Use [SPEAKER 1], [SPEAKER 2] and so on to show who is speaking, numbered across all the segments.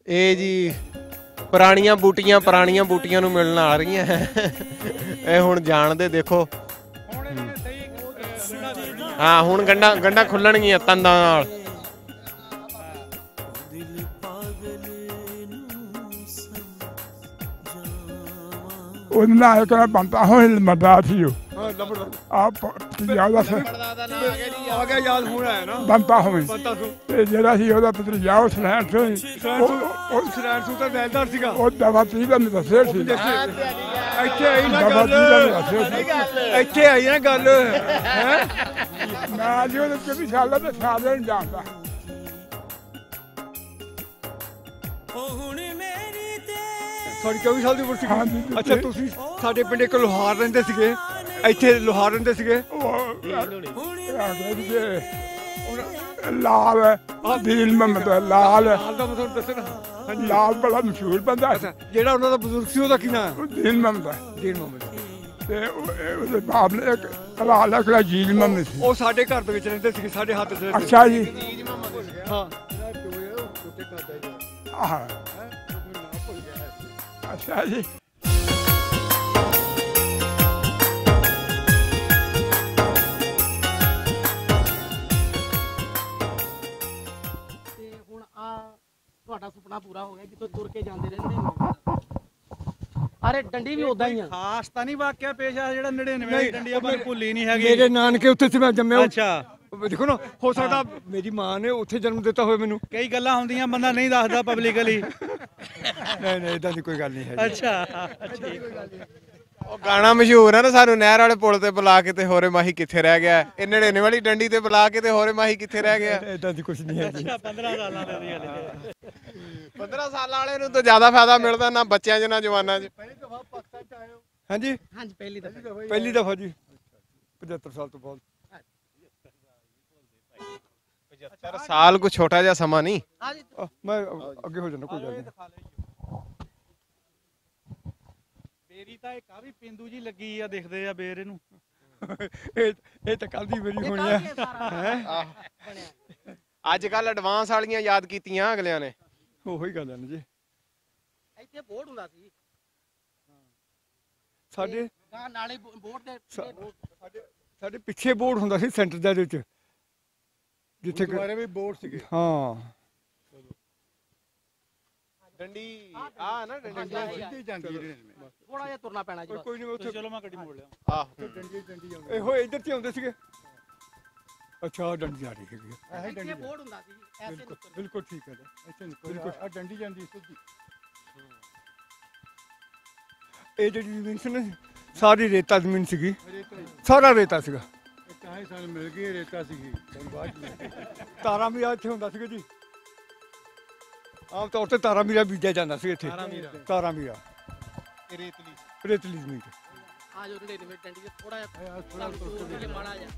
[SPEAKER 1] ਇਹ ਜੀ ਪੁਰਾਣੀਆਂ ਬੂਟੀਆਂ ਨੂੰ ਮਿਲਣ ਆ ਰਹੀਆਂ ਇਹ ਹੁਣ ਜਾਣਦੇ ਦੇਖੋ। ਹਾਂ ਹੁਣ ਗੰਢਾਂ ਖੁੱਲਣਗੀਆਂ ਤੰਦਾਂ ਨਾਲ।
[SPEAKER 2] ਉਹਨਾਂ ਇੱਕ ਬੰਦਾ ਹੋਏ ਮਰਦਾ ਸੀ ਉਹ ਆਪ ਜਿਆਦਾ
[SPEAKER 3] ਆ ਗਿਆ ਯਾਦ ਹੁਣ ਆਇਆ ਨਾ
[SPEAKER 2] ਬੰਦਾ ਹੋਵੇ ਤੇ ਜਿਹੜਾ ਸੀ ਉਹਦਾ ਭਤੀਜਾ ਉਹ ਸਲੈਂਡ ਸੀ
[SPEAKER 3] ਸਲੈਂਡ ਸੂ ਤਾਂ ਵੈਲਦਾਰ ਸੀਗਾ
[SPEAKER 2] ਉਹ ਦਵਾ ਤੀ ਦਾ ਦੱਸਿਆ ਸੀ
[SPEAKER 3] ਇੱਥੇ ਆਈ ਨਾ ਗੱਲ ਇੱਥੇ ਆਈ ਨਾ ਗੱਲ ਹੈ
[SPEAKER 2] ਮੈਂ ਜੀ ਉਹਦੇ 24 ਸਾਲਾਂ ਦੇ ਸਾਰੇ ਨੂੰ ਜਾਣਦਾ।
[SPEAKER 3] ਤੁਹਾਡੀ 24 ਸਾਲ ਦੀ ਉਮਰ ਸੀ? ਅੱਛਾ ਤੁਸੀਂ ਸਾਡੇ ਪਿੰਡ ਇੱਕ ਲੋਹਾਰ ਰਹਿੰਦੇ ਸੀਗੇ, ਇੱਥੇ ਲੋਹਾਰ ਰਹਿੰਦੇ ਸੀਗੇ।
[SPEAKER 2] ਲਾਲ ਦੀਨ ਮੁਹੰਮਦ ਲਾਲ
[SPEAKER 3] ਦਾ ਮਤਲਬ ਦੱਸਣਾ।
[SPEAKER 2] ਲਾਲ ਬੜਾ ਮਸ਼ਹੂਰ ਬੰਦਾ
[SPEAKER 3] ਜਿਹੜਾ ਉਹਨਾਂ ਦਾ ਬਜ਼ੁਰਗ ਸੀ ਉਹਦਾ ਕੀ ਨਾਮ?
[SPEAKER 2] ਦੀਨ ਮੁਹੰਮਦ।
[SPEAKER 3] ਦੀਨ ਮੁਹੰਮਦ
[SPEAKER 2] ਤੇ ਉਹਦੇ ਬਾਪ ਨੇ ਇੱਕ ਲਾਲ ਅਖਲਾ ਜੀਲ ਮੁਹੰਮਦ ਸੀ।
[SPEAKER 3] ਉਹ ਸਾਡੇ ਘਰ ਦੇ ਵਿੱਚ ਰਹਿੰਦੇ ਸੀਗੇ, ਸਾਡੇ ਹੱਥ ਦੇ।
[SPEAKER 2] ਅੱਛਾ ਜੀ
[SPEAKER 3] ਹਾਂ
[SPEAKER 2] ਅੱਛਾ ਜੀ।
[SPEAKER 4] ਤੁਹਾਡਾ ਸੁਪਨਾ ਪੂਰਾ ਹੋ ਗਿਆ ਜਿੱਥੋਂ ਤੁਰ ਕੇ ਜਾਂਦੇ ਰਹਿੰਦੇ। ਅਰੇ ਡੰਡੀ ਵੀ ਉਦਾਂ ਹੀ ਆ।
[SPEAKER 5] ਖਾਸ ਤਾਂ ਨਹੀਂ ਵਾਕਿਆ ਪੇਸ਼ ਆ ਜਿਹੜਾ 99 ਡੰਡੀ ਆਪਾਂ ਭੁੱਲੀ ਨਹੀਂ ਹੈਗੀ।
[SPEAKER 3] ਮੇਰੇ ਨਾਨਕੇ ਉੱਥੇ ਸੀ, ਮੈਂ ਜੰਮਿਆ।
[SPEAKER 5] ਅੱਛਾ
[SPEAKER 3] ਦੇਖੋ ਨਾ, ਹੋ ਸਕਦਾ ਮੇਰੀ ਮਾਂ ਨੇ ਉੱਥੇ ਜਨਮ ਦਿੱਤਾ ਹੋਵੇ ਮੈਨੂੰ।
[SPEAKER 5] ਕਈ ਗੱਲਾਂ ਹੁੰਦੀਆਂ ਬੰਦਾ ਨਹੀਂ ਦੱਸਦਾ ਪਬਲਿਕਲੀ।
[SPEAKER 3] ਨਹੀਂ ਇਦਾਂ ਦੀ ਕੋਈ ਗੱਲ ਨਹੀਂ ਹੈ।
[SPEAKER 5] ਅੱਛਾ ਠੀਕ।
[SPEAKER 1] ਉਹ ਗਾਣਾ ਮਸ਼ਹੂਰ ਹੈ ਨਾ, ਸਾਨੂੰ ਨਹਿਰ ਵਾਲੇ ਪੁਲ ਤੇ ਬੁਲਾ ਕੇ ਤੇ ਹੋਰੇ ਮਾਹੀ ਕਿੱਥੇ ਰਹਿ ਗਿਆ। ਇਹ 99 ਵਾਲੀ ਡੰਡੀ ਤੇ ਬੁਲਾ ਕੇ ਤੇ ਹੋਰੇ ਮਾਹੀ ਕਿੱਥੇ ਰਹਿ ਗਿਆ।
[SPEAKER 3] ਇਦਾਂ ਦੀ ਕੁਝ ਨਹੀਂ ਹੈ ਜੀ।
[SPEAKER 5] 15 ਸਾਲਾਂ ਦੇ ਹਲੇ
[SPEAKER 1] 15 ਸਾਲਾਂ ਵਾਲੇ ਨੂੰ ਤਾਂ ਜ਼ਿਆਦਾ ਫਾਇਦਾ ਮਿਲਦਾ ਨਾ ਬੱਚਿਆਂ 'ਚ ਨਾ ਜਵਾਨਾਂ 'ਚ।
[SPEAKER 3] ਹਾਂਜੀ
[SPEAKER 4] ਹਾਂਜੀ
[SPEAKER 3] ਪਹਿਲੀ ਦਫਾ ਜੀ 75 ਸਾਲ ਤੋਂ ਬਾਅਦ।
[SPEAKER 1] 75 ਸਾਲ ਕੋਈ ਛੋਟਾ ਜਿਹਾ ਸਮਾਂ ਨਹੀਂ।
[SPEAKER 3] ਮੈਂ ਅੱਗੇ ਹੋ ਜਾਣਾ, ਕੋਈ ਗੱਲ ਨਹੀਂ।
[SPEAKER 5] ਬੇਰੀ ਤਾਂ ਇੱਕ ਆ ਵੀ ਪਿੰਦੂ ਜੀ ਲੱਗੀ ਆ, ਦਿਖਦੇ ਆ ਬੇਰ ਇਹਨੂੰ।
[SPEAKER 3] ਇਹ ਤਾਂ ਕੱਲ ਦੀ ਮੇਰੀ ਹੋਣੀ ਆ।
[SPEAKER 1] ਅੱਜ ਕੱਲ ਐਡਵਾਂਸ ਵਾਲੀਆਂ ਯਾਦ ਕੀਤੀਆਂ ਅਗਲਿਆਂ ਨੇ।
[SPEAKER 3] ਉਹੀ ਗੱਲ ਹੈ ਨਾ ਜੀ।
[SPEAKER 4] ਇੱਥੇ ਬੋਰਡ ਹੁੰਦਾ ਸੀ
[SPEAKER 3] ਸਾਡੇ
[SPEAKER 4] ਨਾਲੇ ਬੋਰਡ ਦੇ
[SPEAKER 3] ਸਾਡੇ ਪਿੱਛੇ ਬੋਰਡ ਹੁੰਦਾ ਸੀ ਸੈਂਟਰ ਦੇ ਵਿੱਚ, ਜਿੱਥੇ
[SPEAKER 2] ਗੁਰਦੁਆਰੇ ਵੀ ਬੋਰਡ ਸੀਗੇ।
[SPEAKER 3] ਹਾਂ
[SPEAKER 1] ਡੰਡੀ ਆ ਨਾ ਡੰਡੀ
[SPEAKER 4] ਥੋੜਾ ਜਿਹਾ ਤੁਰਨਾ ਪੈਣਾ ਜੀ।
[SPEAKER 3] ਕੋਈ ਨਹੀਂ ਉੱਥੇ
[SPEAKER 5] ਚਲੋ ਮੈਂ ਗੱਡੀ ਮੋੜ ਲਿਆ।
[SPEAKER 1] ਆਹ
[SPEAKER 3] ਡੰਡੀ ਇਹੋ ਇੱਧਰ ਤੇ ਆਉਂਦੇ ਸੀਗੇ। ਅੱਛਾ ਡੰਡੀ ਆ ਰਹੀ ਹੈਗੀ।
[SPEAKER 4] ਇੱਥੇ ਬੋਰਡ ਹੁੰਦਾ ਸੀ ਐਸੇ ਨਿਕਲ।
[SPEAKER 3] ਬਿਲਕੁਲ ਠੀਕ ਹੈ ਜੀ। ਬਿਲਕੁਲ ਆ ਡੰਡੀ ਜਾਂਦੀ ਸਿੱਧੀ। ਇਹ ਜਿਹੜੀ ਜ਼ਮੀਨ ਸੀ ਨਾ ਸਾਰੀ ਰੇਤਾ ਜ਼ਮੀਨ ਸੀਗੀ, ਸਾਰਾ ਰੇਤਾ ਸੀਗਾ।
[SPEAKER 2] ਚਾਹੇ ਸਾਨੂੰ ਮਿਲ ਗਈ ਰੇਤਾ ਸੀਗੀ।
[SPEAKER 3] ਤਾਰਾ ਮੀਰਾ ਇੱਥੇ ਹੁੰਦਾ ਸੀਗਾ ਜੀ। ਆਮ ਤੌਰ ਤੇ ਤਾਰਾ ਮੀਰਾ ਬੀਜਿਆ ਜਾਂਦਾ ਸੀ ਇੱਥੇ। ਤਾਰਾ ਮੀਰਾ ਰੇਤਲੀ ਜ਼ਮੀਨ।
[SPEAKER 4] ਆ ਜੋ 99 ਡੰਡੀ ਤੇ ਥੋੜਾ ਜਿਹਾ ਮਾੜਾ ਜਿਹਾ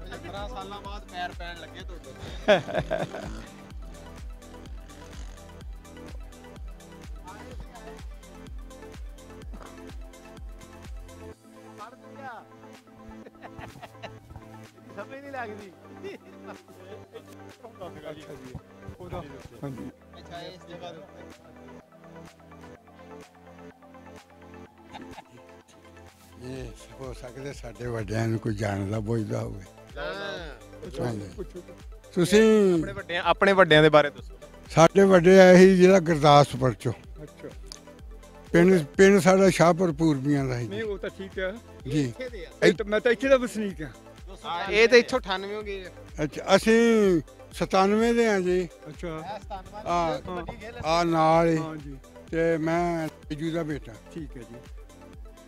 [SPEAKER 1] 15 ਸਾਲਾਂ ਬਾਅਦ ਪੈਰ ਪੈਣ ਲੱਗੇ ਤੁਹਾਡੇ। ਸਮਝ ਨਹੀਂ ਲੱਗਦੀ।
[SPEAKER 3] ਹਾਂਜੀ
[SPEAKER 1] ਅੱਛਾ ਇਸ ਜਗ੍ਹਾ ਦੇ ਉੱਤੇ
[SPEAKER 2] ਇਹ ਹੋ ਸਕਦਾ ਸਾਡੇ ਵੱਡਿਆਂ ਨੂੰ ਕੋਈ ਜਾਣਦਾ ਬੁੱਝਦਾ ਹੋਵੇ। ਤੁਸੀਂ
[SPEAKER 1] ਆਪਣੇ ਵੱਡਿਆਂ ਦੇ ਬਾਰੇ ਦੱਸੋ।
[SPEAKER 2] ਸਾਡੇ ਵੱਡੇ ਆਹੀ ਜਿਹੜਾ ਗੁਰਦਾਸਪੁਰ ਚੋਂ।
[SPEAKER 3] ਅੱਛਾ
[SPEAKER 2] ਪਿੰਡ ਸਾਡਾ ਸ਼ਾਹਪੁਰ ਪੂਰਬੀਆਂ ਦਾ
[SPEAKER 3] ਨਹੀਂ, ਉਹ ਤਾਂ ਠੀਕ ਹੈ
[SPEAKER 2] ਜੀ।
[SPEAKER 3] ਮੈਂ ਤਾਂ ਇੱਥੇ ਦਾ ਵਸਨੀਕ ਹਾਂ।
[SPEAKER 1] ਇਹ ਤਾਂ ਇੱਥੋਂ 98 ਹੋ ਗਏ।
[SPEAKER 2] ਅੱਛਾ ਅਸੀਂ 97 ਦੇ ਆ ਜੀ।
[SPEAKER 3] ਅੱਛਾ
[SPEAKER 2] ਆ ਨਾਲ
[SPEAKER 3] ਹਾਂ ਜੀ।
[SPEAKER 2] ਤੇ ਮੈਂ ਜੀਜੂ ਦਾ ਬੇਟਾ।
[SPEAKER 3] ਠੀਕ ਹੈ ਜੀ।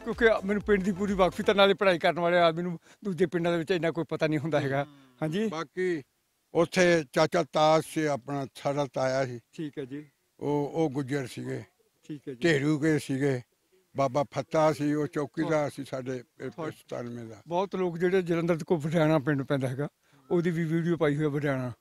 [SPEAKER 3] ਕਿਉਂਕਿ ਮੈਨੂੰ ਪਿੰਡ ਦੀ ਪੂਰੀ ਵਾਕਫੀਅਤ ਨਾਲੇ ਪੜ੍ਹਾਈ ਕਰਨ ਵਾਲੇ ਆਦਮੀ ਨੂੰ ਦੂਜੇ ਪਿੰਡਾਂ ਦੇ ਵਿੱਚ ਇੰਨਾ ਕੋਈ ਪਤਾ ਨਹੀਂ ਹੁੰਦਾ ਹੈਗਾ। ਹਾਂਜੀ
[SPEAKER 2] ਬਾਕੀ ਉੱਥੇ ਚਾਚਾ ਤਾਜ ਸੀ ਆਪਣਾ, ਸਾਡਾ ਤਾਇਆ ਸੀ।
[SPEAKER 3] ਠੀਕ ਹੈ ਜੀ।
[SPEAKER 2] ਉਹ ਗੁੱਜਰ ਸੀਗੇ।
[SPEAKER 3] ਠੀਕ ਹੈ ਜੀ।
[SPEAKER 2] ਢੇਰੂ ਕੇ ਸੀਗੇ। ਬਾਬਾ ਫੱਤਾ ਸੀ, ਉਹ ਚੌਕੀਦਾਰ ਸੀ ਸਾਡੇ 97 ਦਾ।
[SPEAKER 3] ਬਹੁਤ ਲੋਕ ਜਿਹੜੇ ਜਲੰਧਰ ਤੋਂ ਵਡਿਆਣਾ ਪਿੰਡ ਪੈਂਦਾ ਹੈਗਾ, ਉਹਦੀ ਵੀ ਵੀਡੀਓ ਪਾਈ ਹੋਈ ਹੈ ਵਡਿਆਣਾ।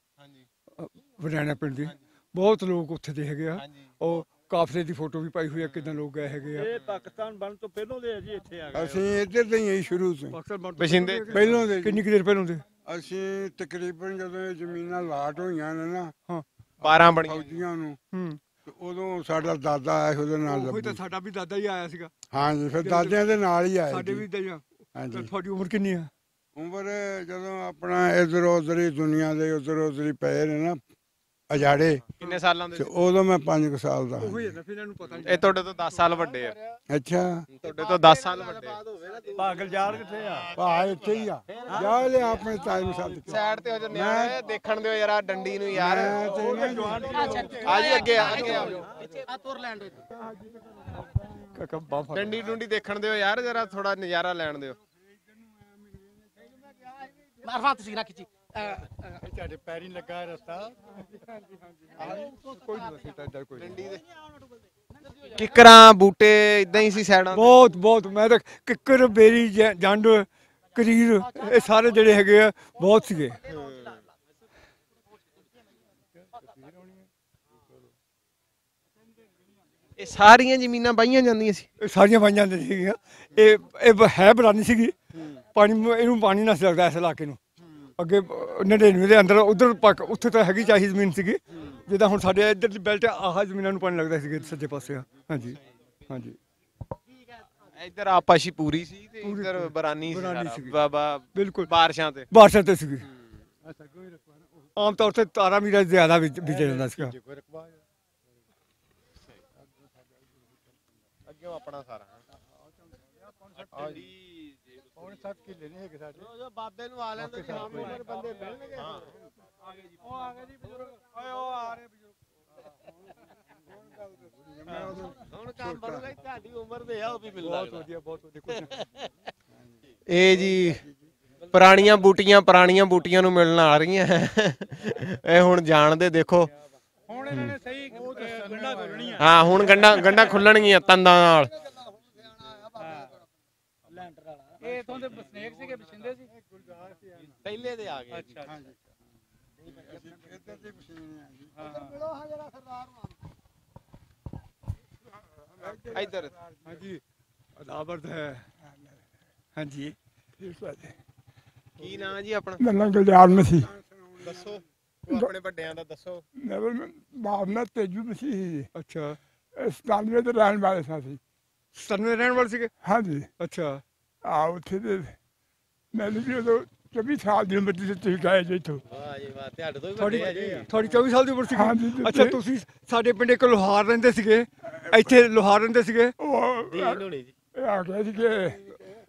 [SPEAKER 3] ਵਡਿਆਣਾ ਪਿੰਡ ਦੀ ਬਹੁਤ ਲੋਕ ਉੱਥੇ ਦੇ ਹੈਗੇ ਆ। ਉਹ ਕਾਫਲੇ ਦੀ ਫੋਟੋ ਵੀ ਪਾਈ ਹੋਈ ਆ, ਕਿਦਾਂ ਲੋਕ ਗਏ ਹੈਗੇ ਆ।
[SPEAKER 5] ਇਹ ਪਾਕਿਸਤਾਨ ਬਣਨ ਤੋਂ ਪਹਿਲਾਂ ਦੇ ਆ ਜੀ, ਇੱਥੇ ਆ ਗਏ।
[SPEAKER 2] ਅਸੀਂ ਇੱਧਰ ਦੇ ਹੀ ਸ਼ੁਰੂ ਤੋਂ
[SPEAKER 1] ਬਸ਼ਿੰਦੇ
[SPEAKER 2] ਪਹਿਲੋਂ ਦੇ।
[SPEAKER 3] ਕਿੰਨੀ ਕੁ ਦੇਰ ਪਹਿਲੋਂ ਦੇ?
[SPEAKER 2] ਅਸੀਂ ਤਕਰੀਬਨ ਜਦੋਂ ਇਹ ਜ਼ਮੀਨਾਂ ਲਾਟ ਹੋਈਆਂ ਨੇ ਨਾ,
[SPEAKER 3] ਹਾਂ
[SPEAKER 1] 12 ਬਣੀਆਂ
[SPEAKER 2] ਫੌਜੀਆਂ ਨੂੰ
[SPEAKER 3] ਹੂੰ
[SPEAKER 2] ਤੇ ਉਦੋਂ ਸਾਡਾ ਦਾਦਾ ਆਇਆ ਸੀ ਉਹਦੇ ਨਾਲ
[SPEAKER 3] ਉਹੀ ਤਾਂ
[SPEAKER 2] ਲੱਭੂ।
[SPEAKER 3] ਸਾਡਾ ਵੀ ਦਾਦਾ ਹੀ ਆਇਆ ਸੀਗਾ,
[SPEAKER 2] ਹਾਂਜੀ ਫਿਰ ਦਾਦਿਆਂ ਦੇ ਨਾਲ ਹੀ ਆਏ
[SPEAKER 3] ਸਾਡੇ
[SPEAKER 2] ਜੀ।
[SPEAKER 3] ਵੀ ਦਾਦਾ।
[SPEAKER 2] ਹਾਂਜੀ
[SPEAKER 3] ਤੁਹਾਡੀ ਉਮਰ ਕਿੰਨੀ ਆ?
[SPEAKER 2] ਉਮਰ ਜਦੋਂ ਆਪਣਾ ਇਧਰ ਉਧਰ ਹੀ ਦੁਨੀਆ ਦੇ ਉਧਰ ਉਧਰ ਹੀ ਪਏ ਨੇ ਨਾ ਅਜਾੜੇ,
[SPEAKER 1] ਕਿੰਨੇ ਸਾਲਾਂ ਦੇ
[SPEAKER 2] ਤੇ
[SPEAKER 1] ਸੀ?
[SPEAKER 2] ਉਦੋਂ ਮੈਂ 5 ਸਾਲ ਦਾ
[SPEAKER 3] ਉਹੀ ਹੈ
[SPEAKER 2] ਹਾਂ।
[SPEAKER 3] ਨਾ, ਫਿਰ ਇਹਨਾਂ ਨੂੰ ਪਤਾ
[SPEAKER 1] ਇਹ ਤੁਹਾਡੇ ਤੋਂ 10 ਸਾਲ ਵੱਡੇ ਆ।
[SPEAKER 2] ਅੱਛਾ
[SPEAKER 1] ਤੁਹਾਡੇ ਤੋਂ 10 ਸਾਲ ਵੱਡੇ ਆ।
[SPEAKER 5] ਪਾਗਲ ਯਾਰ ਕਿੱਥੇ ਆ?
[SPEAKER 2] ਭਾ ਇੱਥੇ ਹੀ ਆ, ਜਾ ਲੈ ਆਪਣੇ ਟਾਈਮ ਸੱਦ ਕੇ।
[SPEAKER 1] ਸਾਈਡ ਤੇ ਹੋ ਜਾਂਦੇ ਆ, ਦੇਖਣ ਦਿਓ ਯਾਰ ਆ ਡੰਡੀ ਨੂੰ ਯਾਰ।
[SPEAKER 2] ਮੈਂ ਤੇ
[SPEAKER 1] ਆ ਜੀ ਅੱਗੇ ਆ ਜਾਓ।
[SPEAKER 4] ਆ ਤੁਰ ਲੈਣ ਦੇ
[SPEAKER 3] ਕਾਕਾ ਬਾਫਾ
[SPEAKER 1] ਡੰਡੀ ਡੁੰਡੀ ਦੇਖਣ ਦਿਓ ਯਾਰ, ਜਰਾ ਥੋੜਾ ਨਜ਼ਾਰਾ ਲੈਣ ਦਿਓ।
[SPEAKER 4] ਮਾਰਫਾ ਤੁਸੀਂ ਨਾ ਖਿੱਚੀ
[SPEAKER 5] ਤੁਹਾਡੇ ਪੈਰੀ ਲੱਗਾ ਰਸਤਾ।
[SPEAKER 3] ਕੋਈ ਨਹੀਂ ਸੀ ਤਾਂ ਕੋਈ
[SPEAKER 1] ਡੰਡੀ ਦੇ ਕਿਕਰਾਂ ਬੂਟੇ ਇਦਾਂ ਹੀ ਸੀ ਸਾਈਡਾਂ ਤੇ।
[SPEAKER 3] ਬਹੁਤ ਬਹੁਤ ਮੈਂ ਤਾਂ ਕਿੱਕਰ ਬੇਰੀ ਜੰਡ ਕਰੀਰ ਇਹ ਸਾਰੇ ਜਿਹੜੇ ਹੈਗੇ ਆ ਬਹੁਤ ਸੀਗੇ।
[SPEAKER 1] ਇਹ ਸਾਰੀਆਂ ਜ਼ਮੀਨਾਂ ਬਾਈਆਂ ਜਾਂਦੀਆਂ ਸੀ।
[SPEAKER 3] ਇਹ ਸਾਰੀਆਂ ਪਾਈਆਂ ਜਾਂਦੀਆਂ ਸੀਗੀਆਂ। ਇਹ ਹੈ ਬਰਾਨੀ ਸੀਗੀ, ਪਾਣੀ ਇਹਨੂੰ ਪਾਣੀ ਨਾ ਸੀ ਲੱਗਦਾ ਇਸ ਇਲਾਕੇ ਨੂੰ। ਅੱਗੇ 99 ਦੇ ਅੰਦਰ ਉਧਰ ਉੱਥੇ ਤਾਂ ਹੈਗੀ ਚਾਹੀ ਜ਼ਮੀਨ ਸੀਗੀ, ਜਿੱਦਾਂ ਹੁਣ ਸਾਡੇ ਇੱਧਰ ਦੀ ਬੈਲਟ ਆਹ ਜ਼ਮੀਨਾਂ ਨੂੰ ਪਾਣੀ ਲੱਗਦਾ ਸੀਗਾ ਸੱਜੇ ਪਾਸੇ। ਹਾਂਜੀ ਹਾਂਜੀ
[SPEAKER 1] ਇੱਧਰ ਆਪਾਸ਼ੀ ਪੂਰੀ ਸੀ ਤੇ ਇੱਧਰ ਬਰਾਨੀ ਸੀ
[SPEAKER 3] ਬਰਾਨੀ
[SPEAKER 1] ਸਾਰਾ।
[SPEAKER 3] ਸੀਗੀ।
[SPEAKER 1] ਬਾਬਾ
[SPEAKER 3] ਬਿਲਕੁਲ
[SPEAKER 1] ਬਾਰਿਸ਼ਾਂ ਤੇ।
[SPEAKER 3] ਬਾਰਸ਼ਾਂ ਤੇ ਸੀਗੀ। ਆਮ ਤੌਰ ਤੇ ਤਾਰਾ ਮੀਰਾ ਜ਼ਿਆਦਾ ਬੀਜਿਆ ਜਾਂਦਾ ਸੀਗਾ।
[SPEAKER 1] ਅੱਗੇ ਆਪਣਾ ਸਾਰਾ
[SPEAKER 5] ਹੁਣ 7 ਕਿੱਲੇ ਨਹੀਂ ਹੈਗੇ ਸਾਡੇ।
[SPEAKER 1] ਜੋ ਬਾਬੇ ਨੂੰ ਆ ਲੈਂਦੇ ਸ਼ਾਮ ਨੂੰ ਫਿਰ ਬੰਦੇ ਮਿਲਣਗੇ। ਹਾਂ
[SPEAKER 5] ਉਹ ਆ ਗਏ ਜੀ ਬਜ਼ੁਰਗ, ਓਏ ਉਹ ਆ ਰਹੇ ਬਜ਼ੁਰਗ।
[SPEAKER 1] ਹੁਣ ਕੰਮ ਬਣੂਗਾ ਤੁਹਾਡੀ ਉਮਰ ਦੇ ਆ ਉਹ ਵੀ ਮਿਲਦਾ।
[SPEAKER 3] ਬਹੁਤ ਵਧੀਆ ਬਹੁਤ ਵਧੀਆ।
[SPEAKER 1] ਇਹ ਜੀ ਪੁਰਾਣੀਆਂ ਬੂਟੀਆਂ ਨੂੰ ਮਿਲਣ ਆ ਰਹੀਆਂ। ਇਹ ਹੁਣ ਜਾਣਦੇ ਦੇਖੋ।
[SPEAKER 5] ਹੁਣ ਇਹਨਾਂ ਨੇ ਸਹੀ ਗੰਢਾ ਖੋਲਣੀ ਆ।
[SPEAKER 1] ਹਾਂ ਹੁਣ ਗੰਢਾਂ ਖੁੱਲਣਗੀਆਂ ਤੰਦਾਂ ਨਾਲ।
[SPEAKER 5] ਇਹ ਇਥੋਂ ਦੇ ਬਸਨੇਕ ਸੀਗੇ, ਬਛਿੰਦੇ ਸੀ।
[SPEAKER 1] ਪਹਿਲੇ ਦੇ ਆ ਗਏ।
[SPEAKER 5] ਅੱਛਾ
[SPEAKER 2] ਇੱਧਰ ਦੀ ਮਸ਼ੀਨ ਆ ਜੀ।
[SPEAKER 1] ਇੱਧਰ
[SPEAKER 3] ਹਾਂਜੀ ਅਦਾਵਰਤ ਹੈ। ਹਾਂਜੀ
[SPEAKER 1] ਕੀ ਨਾਂ ਜੀ ਆਪਣਾ?
[SPEAKER 2] ਨੰਨਾ ਗੁਲਜ਼ਾਰ ਮਸੀਹ।
[SPEAKER 1] ਦੱਸੋ ਉਹ ਆਪਣੇ ਵੱਡਿਆਂ ਦਾ ਦੱਸੋ।
[SPEAKER 2] ਮੇਰੇ ਬਾਪ ਨਾਲ ਤੇਜੂ ਮਸੀਹ ਜੀ।
[SPEAKER 3] ਅੱਛਾ
[SPEAKER 2] 97 ਦੇ ਰਹਿਣ ਵਾਲੇ ਸਾਂ।
[SPEAKER 3] 97 ਰਹਿਣ ਵਾਲੇ ਸੀਗੇ।
[SPEAKER 2] ਹਾਂਜੀ
[SPEAKER 3] ਅੱਛਾ
[SPEAKER 2] ਆ ਉੱਥੇ ਦੇ ਮੈਨੂੰ ਵੀ ਉਦੋਂ 24 ਸਾਲ ਦੀ ਉਮਰ ਸੀ ਤੁਸੀਂ ਗਏ ਜੀ ਇੱਥੋਂ।
[SPEAKER 1] ਵਾਹ ਜੀ ਵਾਹ, ਤੁਹਾਡੇ ਤੋਂ ਵੀ
[SPEAKER 3] ਤੁਹਾਡੀ
[SPEAKER 1] ਵੱਡੇ ਆ ਜੀ।
[SPEAKER 3] ਤੁਹਾਡੀ 24 ਸਾਲ ਦੀ ਉਮਰ ਸੀਗੀ।
[SPEAKER 2] ਹਾਂਜੀ,
[SPEAKER 3] ਅੱਛਾ ਤੁਸੀਂ ਸਾਡੇ ਪਿੰਡ ਇੱਕ ਲੋਹਾਰ ਰਹਿੰਦੇ ਸੀਗੇ, ਇੱਥੇ ਲੋਹਾਰ ਰਹਿੰਦੇ ਸੀਗੇ।
[SPEAKER 2] ਉਹ
[SPEAKER 1] ਦੀਨ ਹੋਣੀ ਜੀ।
[SPEAKER 2] ਆ ਗਿਆ ਸੀ ਕਿ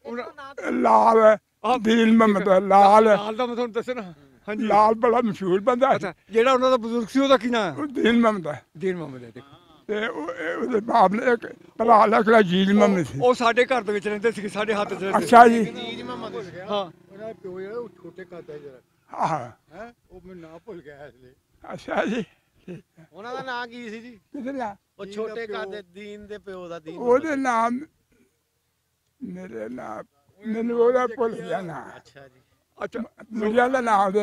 [SPEAKER 3] ਉਹਨਾਂ
[SPEAKER 2] ਲਾਲ ਦੀਨ ਮੁਹੰਮਦ ਲਾਲ
[SPEAKER 3] ਲਾਲ ਦਾ ਮੈਂ ਤੁਹਾਨੂੰ ਦੱਸਣਾ। ਹਾਂਜੀ
[SPEAKER 2] ਲਾਲ ਬੜਾ ਮਸ਼ਹੂਰ ਬੰਦਾ ਸੀ।
[SPEAKER 3] ਅੱਛਾ ਜਿਹੜਾ ਉਹਨਾਂ ਦਾ ਬਜ਼ੁਰਗ ਸੀ ਉਹਦਾ ਕੀ ਨਾਂ ਹੈ?
[SPEAKER 2] ਉਹ ਦੀਨ ਮੁਹੰਮਦ
[SPEAKER 3] ਦੀਨ ਮੁਹੰਮਦ ਹੈ। ਦੇਖੋ
[SPEAKER 2] ਤੇ ਉਹਦੇ ਬਾਪ ਨੇ ਇੱਕ ਭਰਾ ਲਖੜਾ ਜੀਲ ਮੁਹੰਮਦ ਸੀ।
[SPEAKER 3] ਉਹ ਸਾਡੇ ਘਰ ਦੇ ਵਿੱਚ ਰਹਿੰਦੇ ਸੀਗੇ, ਸਾਡੇ ਹੱਥ 'ਚ ਰਹਿੰਦੇ
[SPEAKER 2] ਅੱਛਾ ਜੀ
[SPEAKER 1] ਜੀਜ ਮੁਹੰਮਦ ਸੀ।
[SPEAKER 3] ਹਾਂ
[SPEAKER 5] ਉਹਨਾਂ ਦਾ ਪਿਓ ਜਿਹੜਾ ਉਹ ਛੋਟੇ ਕਾਦਾ ਜਰਾ
[SPEAKER 2] ਹਾਂ
[SPEAKER 5] ਹੈ, ਉਹ ਮੈਨੂੰ ਨਾਂ ਭੁੱਲ ਗਿਆ ਇਸ ਲਈ।
[SPEAKER 2] ਅੱਛਾ ਜੀ
[SPEAKER 1] ਉਹਨਾਂ ਦਾ ਨਾਂ ਕੀ ਸੀ ਜੀ?
[SPEAKER 2] ਕਿਹਦੇ ਨਾਲ
[SPEAKER 1] ਉਹ ਛੋਟੇ ਕਾਦੇ ਦੀਨ ਦੇ ਪਿਓ ਦਾ ਦੀਨ।
[SPEAKER 2] ਉਹਦੇ ਨਾਮ ਮੇਰੇ ਨਾਮ ਮੈਨੂੰ ਉਹਦਾ ਭੁੱਲ ਗਿਆ ਨਾ।
[SPEAKER 1] ਅੱਛਾ ਜੀ।
[SPEAKER 3] ਅੱਛਾ
[SPEAKER 2] ਮੁੰਡਿਆਂ ਦਾ ਨਾਮ ਦੇ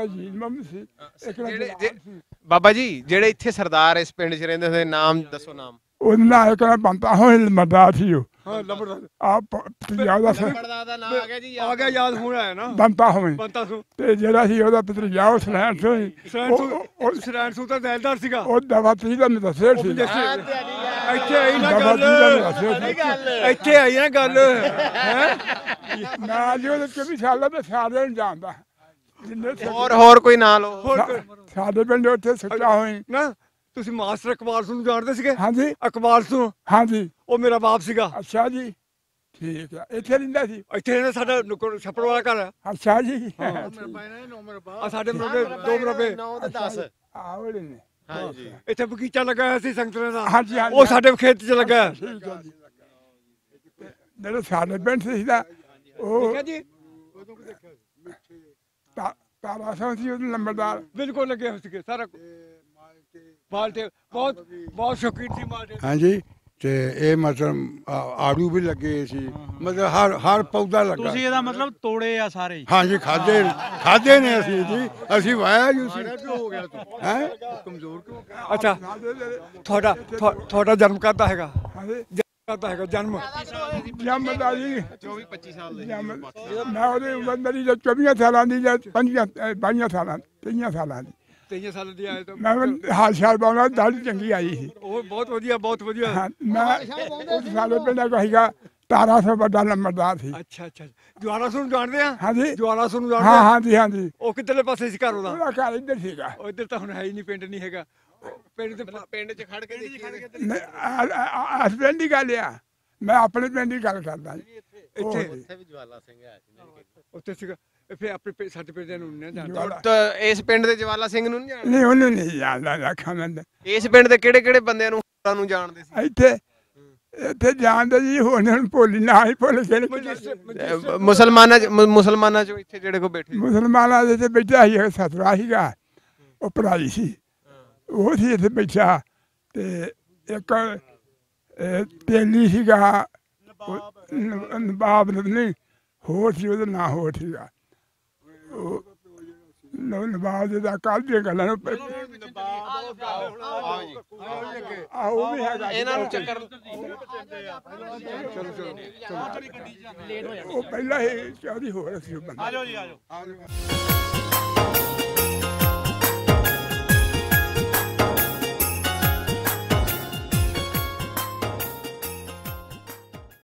[SPEAKER 2] ਜੀਲ ਮੁਹੰਮਦ ਸੀ। ਇੱਕ ਦਾ
[SPEAKER 1] ਜਿਹੜੇ-
[SPEAKER 2] ਜਲਾਲ ਸੀ।
[SPEAKER 1] ਬਾਬਾ ਜੀ ਜਿਹੜੇ ਇੱਥੇ ਸਰਦਾਰ ਇਸ ਪਿੰਡ 'ਚ ਰਹਿੰਦੇ ਹੁੰਦੇ, ਨਾਮ ਦੱਸੋ ਨਾਮ।
[SPEAKER 2] ਉਹਦਾ ਨਾਂ ਇੱਕ ਦਾ ਬੰਦਾ ਹੋਏ ਮਰਦਾ ਸੀ ਉਹ
[SPEAKER 3] ਹਾਂ ਲੰਬੜਦਾਰ
[SPEAKER 2] ਆ ਪੰਜਾਬ ਦਾ ਸੀ
[SPEAKER 1] ਲੰਬੜਦਾਰ ਦਾ ਨਾਮ ਆ ਗਿਆ ਜੀ।
[SPEAKER 3] ਆ ਗਿਆ, ਯਾਦ ਹੁਣ ਆਇਆ ਨਾ।
[SPEAKER 2] ਬੰਦਾ ਹੋਏ
[SPEAKER 3] ਬੰਤਾ ਸੂ
[SPEAKER 2] ਤੇ ਜਿਹੜਾ ਸੀ ਉਹਦਾ ਭਤੀਜਾ ਉਹ ਸਲੈਂਡ ਸੀ
[SPEAKER 3] ਸਰਾਇਣ ਸੂ ਤਾਂ ਦੈਲਦਾਰ ਸੀਗਾ।
[SPEAKER 2] ਉਹ ਦਵਾ ਤੀ ਦਾ ਮਦਸਰ ਸੀ।
[SPEAKER 3] ਇੱਥੇ ਆਈ ਨਾ
[SPEAKER 2] ਦਵਾ
[SPEAKER 3] ਗੱਲ,
[SPEAKER 2] ਤੀ ਦਾ ਮਦਸਰ ਸੀ।
[SPEAKER 3] ਇੱਥੇ ਆਈ ਨਾ ਗੱਲ ਹੈ।
[SPEAKER 2] ਨਾ ਜੀ ਉਹਦੇ 24 ਸਾਲਾਂ ਦੇ ਸਾਰਿਆਂ ਨੂੰ ਜਾਣਦਾ ਜਿੰਨੇ
[SPEAKER 1] ਹੋਰ ਕੋਈ ਨਾਂ ਲਓ।
[SPEAKER 3] ਹੋਰ
[SPEAKER 2] ਸਾਡੇ ਪਿੰਡ ਉੱਥੇ ਸੁੱਚਾ ਹੋਈ।
[SPEAKER 3] ਨਾ ਤੁਸੀਂ ਮਾਸਟਰ ਇਕਬਾਲ ਸਿੰਘ ਨੂੰ ਜਾਣਦੇ ਸੀਗੇ?
[SPEAKER 2] ਹਾਂਜੀ
[SPEAKER 3] ਇਕਬਾਲ ਸਿੰਘ
[SPEAKER 2] ਹਾਂਜੀ
[SPEAKER 3] ਉਹ ਮੇਰਾ ਬਾਪ ਸੀਗਾ।
[SPEAKER 2] ਅੱਛਾ ਜੀ ਠੀਕ ਹੈ ਇੱਥੇ ਰਹਿੰਦਾ ਸੀ।
[SPEAKER 3] ਇੱਥੇ ਰਹਿੰਦਾ, ਸਾਡਾ ਛੱਪੜ ਵਾਲਾ ਘਰ ਹੈ।
[SPEAKER 2] ਅੱਛਾ ਜੀ
[SPEAKER 3] ਆ ਸਾਡੇ ਮਰਬੇ ਦੋ ਮਰਬੇ
[SPEAKER 1] 9 ਤੇ 10।
[SPEAKER 2] ਆਵਲੇ ਨੇ
[SPEAKER 1] ਹਾਂਜੀ।
[SPEAKER 3] ਇੱਥੇ ਬਗੀਚਾ ਲੱਗਾ ਹੋਇਆ ਸੀ ਸੰਗਤਰੇ ਦਾ।
[SPEAKER 2] ਹਾਂਜੀ ਹਾਂਜੀ
[SPEAKER 3] ਉਹ ਸਾਡੇ ਖੇਤ 'ਚ ਲੱਗਾ ਹੈ।
[SPEAKER 2] ਠੀਕ ਹੈ ਜੀ ਜਿਹੜੇ ਸਾਡੇ ਪਿੰਡ ਸੀ ਦਾ ਉਹ
[SPEAKER 3] ਠੀਕ ਹੈ ਜੀ
[SPEAKER 2] ਤਾਰਾ ਸਿੰਘ ਸੀ ਉਹਦਾ ਨੰਬਰਦਾਰ।
[SPEAKER 3] ਬਿਲਕੁਲ ਲੱਗੇ ਹੋਏ ਸੀਗੇ ਸਾਰਾ ਮਾਲਟੇ ਬਹੁਤ ਬਹੁਤ ਸ਼ੌਕੀਨ ਸੀ ਮਾਲਟੇ।
[SPEAKER 2] ਹਾਂਜੀ ਤੇ ਇਹ ਮਤਲਬ ਆੜੂ ਵੀ ਲੱਗੇ ਸੀ, ਮਤਲਬ ਹਰ ਪੌਦਾ ਲੱਗਾ।
[SPEAKER 5] ਤੁਸੀਂ ਇਹਦਾ ਮਤਲਬ ਤੋੜੇ ਆ ਸਾਰੇ ਹੀ?
[SPEAKER 2] ਹਾਂਜੀ ਖਾਦੇ ਨੇ ਅਸੀਂ ਜੀ, ਅਸੀਂ ਵਾਇਆ ਜੀ ਸੀ।
[SPEAKER 5] ਹੋ ਗਿਆ ਤੂੰ
[SPEAKER 2] ਹੈ
[SPEAKER 5] ਕਮਜ਼ੋਰ ਕਿਉਂ?
[SPEAKER 3] ਅੱਛਾ ਤੁਹਾਡਾ ਜਨਮ ਕਦ ਹੈਗਾ?
[SPEAKER 2] ਹਾਂਜੀ
[SPEAKER 3] ਕਦ ਹੈਗਾ ਜਨਮ?
[SPEAKER 2] ਜੰਮਦਾ ਜੀ
[SPEAKER 1] 24-25 ਸਾਲ ਦੇ।
[SPEAKER 2] ਮੈਂ ਉਹਦੀ ਉਮਰ ਮੇਰੀ 24 ਸਾਲਾਂ ਦੀ ਜਾਂ 22 ਸਾਲਾਂ 23 ਸਾਲਾਂ ਦੀ।
[SPEAKER 3] 23 ਸਾਲ ਦੀ ਆਏ ਤਾਂ
[SPEAKER 6] ਮੈਂ ਹਾਲ ਪਾਉਣਾ ਦਾੜੀ ਚੰਗੀ ਆਈ ਸੀ
[SPEAKER 3] ਉਹ ਬਹੁਤ ਵਧੀਆ ਬਹੁਤ ਵਧੀਆ।
[SPEAKER 6] ਹਾਂ, ਮੈਂ ਉਸ ਸਾਡੇ ਪਿੰਡ ਦਾ ਸੀਗਾ 1700 ਵੱਡਾ ਨੰਬਰਦਾਰ ਸੀ।
[SPEAKER 3] ਅੱਛਾ ਅੱਛਾ ਜਵਾਲਾ ਸਿੰਘ ਨੂੰ ਜਾਣਦੇ ਆ?
[SPEAKER 6] ਹਾਂਜੀ
[SPEAKER 3] ਜਵਾਲਾ ਸਿੰਘ ਨੂੰ
[SPEAKER 6] ਹਾਂ
[SPEAKER 3] ਜਾਣਦੇ ਆ?
[SPEAKER 6] ਹਾਂਜੀ ਹਾਂਜੀ
[SPEAKER 3] ਉਹ ਕਿੱਧਰਲੇ ਪਾਸੇ ਸੀ ਘਰ ਉਹਦਾ?
[SPEAKER 6] ਉਹਦਾ ਘਰ ਇੱਧਰ ਸੀਗਾ।
[SPEAKER 3] ਉਹ ਇੱਧਰ ਤਾਂ ਹੁਣ ਹੈ ਹੀ ਨਹੀਂ, ਪਿੰਡ ਨਹੀਂ ਹੈਗਾ ਪਿੰਡ ਤੇ
[SPEAKER 1] ਪਿੰਡ 'ਚ ਖੜ ਕੇ ਦੇਖੀਏ
[SPEAKER 6] ਅਸ ਪਿੰਡ ਦੀ ਗੱਲ ਆ, ਮੈਂ ਆਪਣੇ ਪਿੰਡ ਦੀ ਗੱਲ ਕਰਦਾ ਜੀ।
[SPEAKER 3] ਇੱਥੇ
[SPEAKER 1] ਵੀ ਜਵਾਲਾ ਸਿੰਘ ਹੈ
[SPEAKER 3] ਉੱਥੇ ਸੀਗਾ। ਫਿਰ ਆਪਣੇ ਸਾਡੇ ਪਿੰਡ ਦੇ ਨੂੰ ਨਹੀਂ ਜਾਣਦੇ।
[SPEAKER 6] ਜਵਾਲਾ-
[SPEAKER 1] ਤਾਂ ਇਸ ਪਿੰਡ ਦੇ ਜਵਾਲਾ ਸਿੰਘ ਨੂੰ ਨਹੀਂ ਜਾਣਦੇ?
[SPEAKER 6] ਨਹੀਂ ਉਹਨੂੰ ਨਹੀਂ ਜਾਣਦਾ ਰੱਖਾਂ ਮੈਂ
[SPEAKER 1] ਇਸ ਪਿੰਡ ਦੇ ਕਿਹੜੇ ਕਿਹੜੇ ਬੰਦਿਆਂ ਨੂੰ ਹੋਰਾਂ ਨੂੰ ਜਾਣਦੇ ਸੀ?
[SPEAKER 6] ਇੱਥੇ ਜਾਣਦਾ ਜੀ ਹੁਣ ਭੁੱਲ ਨਾ ਹੀ ਭੁੱਲ ਗਏ।
[SPEAKER 1] ਮੁਸਲਮਾਨਾਂ ਚੋਂ ਇੱਥੇ ਜਿਹੜੇ ਕੋ ਬੈਠੇ
[SPEAKER 6] ਮੁਸਲਮਾਨਾਂ ਦੇ ਤੇ ਬੈਠਾ ਸੀ ਸਤਰਾ ਸੀਗਾ, ਉਹ ਭਰਾਈ ਸੀ, ਉਹ ਸੀ ਇੱਥੇ ਬੈਠਾ। ਤੇ ਇੱਕ ਤੇਲੀ ਸੀਗਾ, ਨਵਾਬ ਨਹੀਂ ਹੋਰ ਸੀ, ਉਹਦਾ ਨਾਂ ਹੋਰ ਸੀਗਾ। ਉਹ ਨਵਾਬ ਦੇ ਦਾ ਕੱਲ ਦੀਆਂ ਗੱਲਾਂ ਨੂੰ ਆਹੋ ਵੀ ਹੈਗਾ।
[SPEAKER 1] ਇਹਨਾਂ ਨੂੰ ਚੱਕਰ
[SPEAKER 6] ਉਹ ਪਹਿਲਾਂ ਹੀ ਚੌਧਰੀ ਹੋਰ ਸੀ ਉਹ ਬੰਦਾ।
[SPEAKER 5] ਆਜੋ ਜੀ ਆਜੋ।